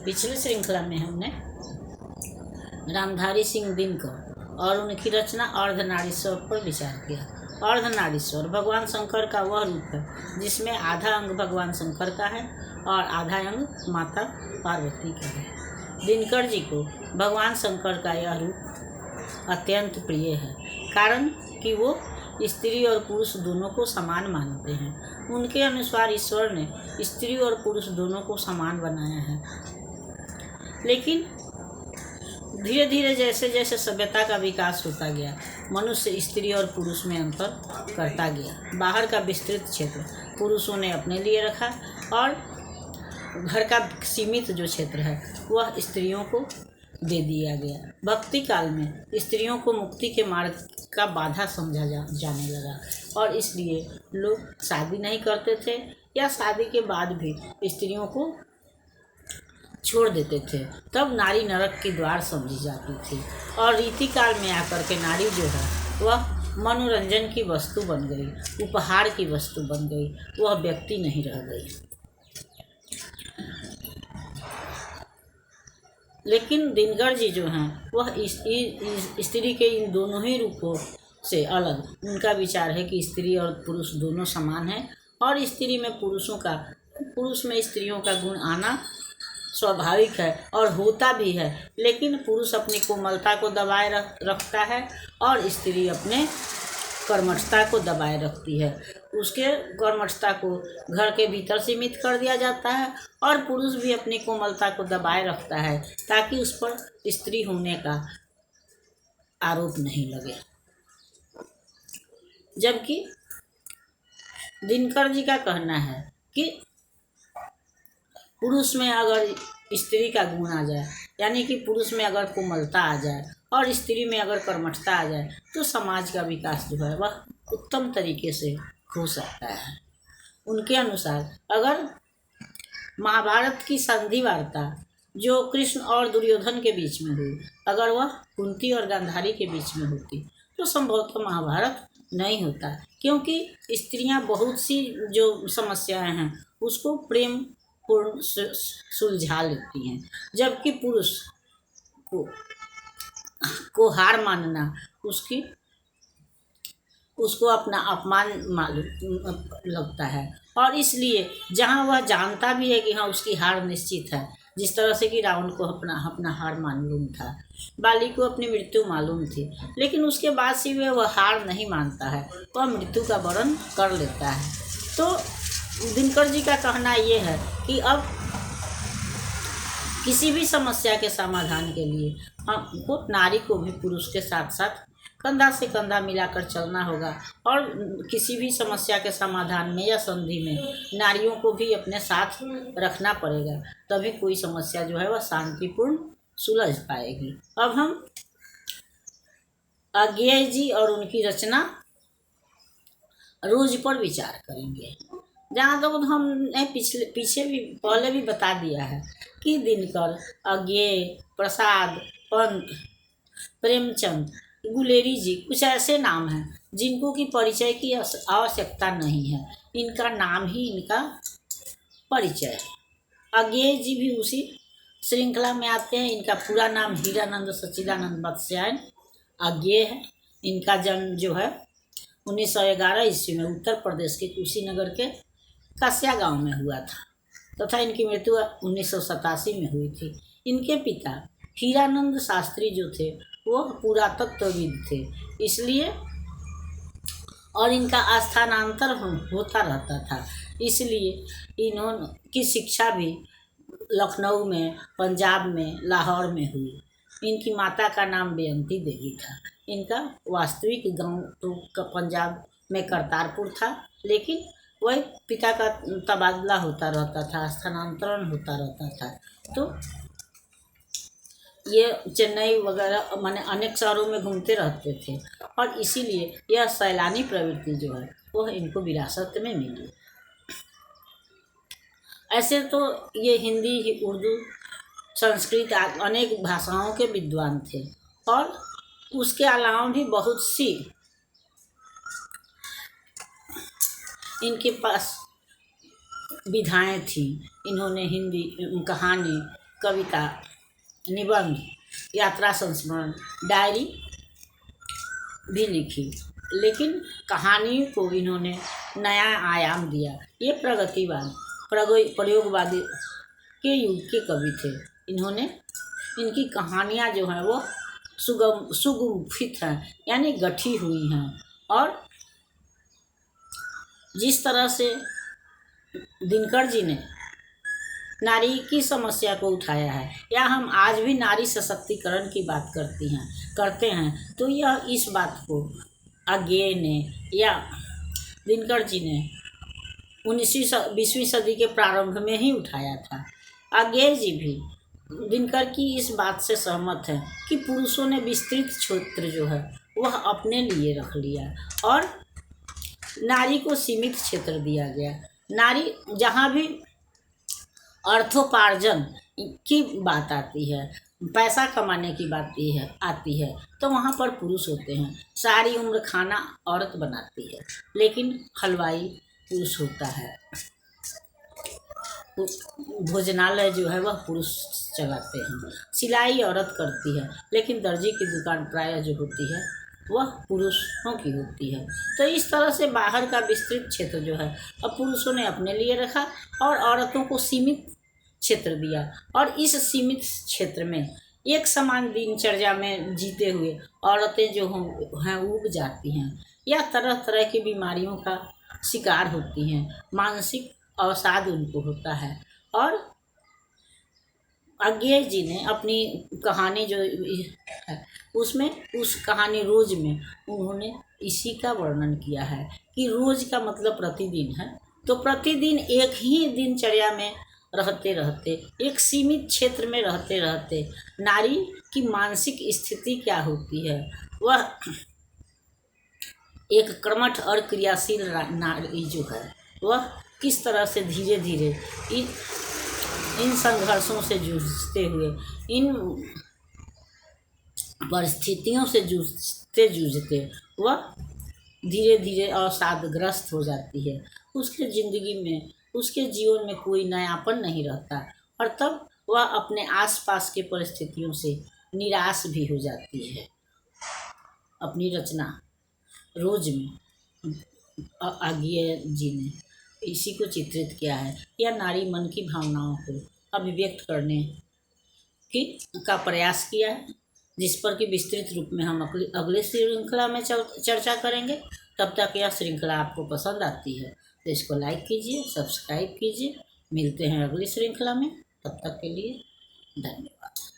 पिछली श्रृंखला में हमने रामधारी सिंह दिनकर और उनकी रचना अर्धनारीश्वर पर विचार किया। अर्धनारीश्वर भगवान शंकर का वह रूप है जिसमें आधा अंग भगवान शंकर का है और आधा अंग माता पार्वती का है। दिनकर जी को भगवान शंकर का यह रूप अत्यंत प्रिय है, कारण कि वो स्त्री और पुरुष दोनों को समान मानते हैं। उनके अनुसार ईश्वर ने स्त्री और पुरुष दोनों को समान बनाया है, लेकिन धीरे धीरे जैसे जैसे सभ्यता का विकास होता गया, मनुष्य स्त्री और पुरुष में अंतर करता गया। बाहर का विस्तृत क्षेत्र पुरुषों ने अपने लिए रखा और घर का सीमित जो क्षेत्र है वह स्त्रियों को दे दिया गया। भक्ति काल में स्त्रियों को मुक्ति के मार्ग का बाधा समझा जाने लगा और इसलिए लोग शादी नहीं करते थे या शादी के बाद भी स्त्रियों को छोड़ देते थे। तब नारी नरक के द्वार समझी जाती थी और रीति काल में आकर के नारी जो है वह मनोरंजन की वस्तु बन गई, उपहार की वस्तु बन गई, वह व्यक्ति नहीं रह गई। लेकिन दिनकर जी जो हैं वह स्त्री के इन दोनों ही रूपों से अलग उनका विचार है कि स्त्री और पुरुष दोनों समान हैं और स्त्री में पुरुष में स्त्रियों का गुण आना स्वाभाविक है और होता भी है, लेकिन पुरुष अपनी कोमलता को दबाए रखता है और स्त्री अपने कर्मठता को दबाए रखती है। उसके कर्मठता को घर के भीतर सीमित कर दिया जाता है और पुरुष भी अपनी कोमलता को दबाए रखता है ताकि उस पर स्त्री होने का आरोप नहीं लगे। जबकि दिनकर जी का कहना है कि पुरुष में अगर स्त्री का गुण आ जाए, यानी कि पुरुष में अगर कोमलता आ जाए और स्त्री में अगर कर्मठता आ जाए, तो समाज का विकास जो है वह उत्तम तरीके से हो सकता है। उनके अनुसार अगर महाभारत की संधि वार्ता जो कृष्ण और दुर्योधन के बीच में हुई, अगर वह कुंती और गांधारी के बीच में होती तो संभवतः महाभारत नहीं होता, क्योंकि स्त्रियां बहुत सी जो समस्याएं हैं उसको प्रेम पूर्ण सुलझा लेती हैं, जबकि पुरुष को हार मानना उसको अपना अपमान मालूम लगता है और इसलिए जहाँ वह जानता भी है कि हाँ उसकी हार निश्चित है, जिस तरह से कि रावण को अपना हार मालूम था, बाली को अपनी मृत्यु मालूम थी, लेकिन उसके बाद से वह हार नहीं मानता है, वह मृत्यु का वरण कर लेता है। तो दिनकर जी का कहना ये है कि अब किसी भी समस्या के समाधान के लिए हमको नारी को भी पुरुष के साथ साथ कंधा से कंधा मिलाकर चलना होगा और किसी भी समस्या के समाधान में या संधि में नारियों को भी अपने साथ रखना पड़ेगा, तभी कोई समस्या जो है वह शांतिपूर्ण सुलझ पाएगी। अब हम अज्ञेय जी और उनकी रचना रोज पर विचार करेंगे। जहाँ तक हमने पीछे भी पहले भी बता दिया है कि दिनकर, अज्ञेय, प्रसाद, पंत, प्रेमचंद, गुलेरी जी कुछ ऐसे नाम हैं जिनको की परिचय की आवश्यकता नहीं है, इनका नाम ही इनका परिचय है। अज्ञेय जी भी उसी श्रृंखला में आते हैं। इनका पूरा नाम हीरानंद सच्चिदानंद वात्स्यायन अज्ञेय है। इनका जन्म जो है 1911 ईस्वी में उत्तर प्रदेश के कुशीनगर के कासिया गांव में हुआ था तथा इनकी मृत्यु 1987 में हुई थी। इनके पिता हीरानंद शास्त्री जो थे वो पुरातत्वविद थे, इसलिए और इनका स्थानांतर होता रहता था, इसलिए इन्होंने की शिक्षा भी लखनऊ में, पंजाब में, लाहौर में हुई। इनकी माता का नाम बेअंती देवी था। इनका वास्तविक गांव तो पंजाब में करतारपुर था, लेकिन वही पिता का तबादला होता रहता था, स्थानांतरण होता रहता था, तो ये चेन्नई वगैरह माने अनेक शहरों में घूमते रहते थे और इसीलिए यह सैलानी प्रवृत्ति जो है वह इनको विरासत में मिली। ऐसे तो ये हिंदी, उर्दू, संस्कृत अनेक भाषाओं के विद्वान थे और उसके अलावा भी बहुत सी इनके पास विधाएं थी। इन्होंने हिंदी, कहानी, कविता, निबंध, यात्रा संस्मरण, डायरी भी लिखी, लेकिन कहानी को इन्होंने नया आयाम दिया। ये प्रयोगवादी के युग के कवि थे। इनकी कहानियाँ जो हैं वो सुगुम्फित हैं, यानी गठी हुई हैं, और जिस तरह से दिनकर जी ने नारी की समस्या को उठाया है, या हम आज भी नारी सशक्तिकरण की बात करते हैं, तो यह इस बात को आज्ञेय ने या दिनकर जी ने 20वीं सदी के प्रारंभ में ही उठाया था। आज्ञेय जी भी दिनकर की इस बात से सहमत हैं कि पुरुषों ने विस्तृत क्षेत्र जो है वह अपने लिए रख लिया और नारी को सीमित क्षेत्र दिया गया। नारी जहाँ भी अर्थोपार्जन की बात आती है, पैसा कमाने की बात आती है, तो वहाँ पर पुरुष होते हैं। सारी उम्र खाना औरत बनाती है, लेकिन हलवाई पुरुष होता है। भोजनालय जो है वह पुरुष चलाते हैं। सिलाई औरत करती है, लेकिन दर्जी की दुकान प्रायः जो होती है वह पुरुषों की होती है। तो इस तरह से बाहर का विस्तृत क्षेत्र जो है अब पुरुषों ने अपने लिए रखा और औरतों को सीमित क्षेत्र दिया, और इस सीमित क्षेत्र में एक समान दिनचर्या में जीते हुए औरतें जो हैं उब जाती हैं या तरह तरह की बीमारियों का शिकार होती हैं, मानसिक अवसाद उनको होता है। और आज्ञेय जी ने अपनी कहानी जो है उसमें, उस कहानी रोज में उन्होंने इसी का वर्णन किया है कि रोज का मतलब प्रतिदिन है। तो प्रतिदिन एक ही दिनचर्या में रहते रहते, एक सीमित क्षेत्र में रहते रहते नारी की मानसिक स्थिति क्या होती है, वह एक कर्मठ और क्रियाशील नारी जो है वह किस तरह से धीरे धीरे इन संघर्षों से जूझते हुए, इन परिस्थितियों से जूझते वह धीरे धीरे अवसादग्रस्त हो जाती है। उसके ज़िंदगी में, उसके जीवन में कोई नयापन नहीं रहता, और तब वह अपने आसपास के परिस्थितियों से निराश भी हो जाती है। अपनी रचना रोज में आज्ञेय जी ने इसी को चित्रित किया है, या नारी मन की भावनाओं को अभिव्यक्त करने का प्रयास किया है, जिस पर कि विस्तृत रूप में हम अगले श्रृंखला में चर्चा करेंगे। तब तक यह श्रृंखला आपको पसंद आती है तो इसको लाइक कीजिए, सब्सक्राइब कीजिए। मिलते हैं अगली श्रृंखला में, तब तक के लिए धन्यवाद।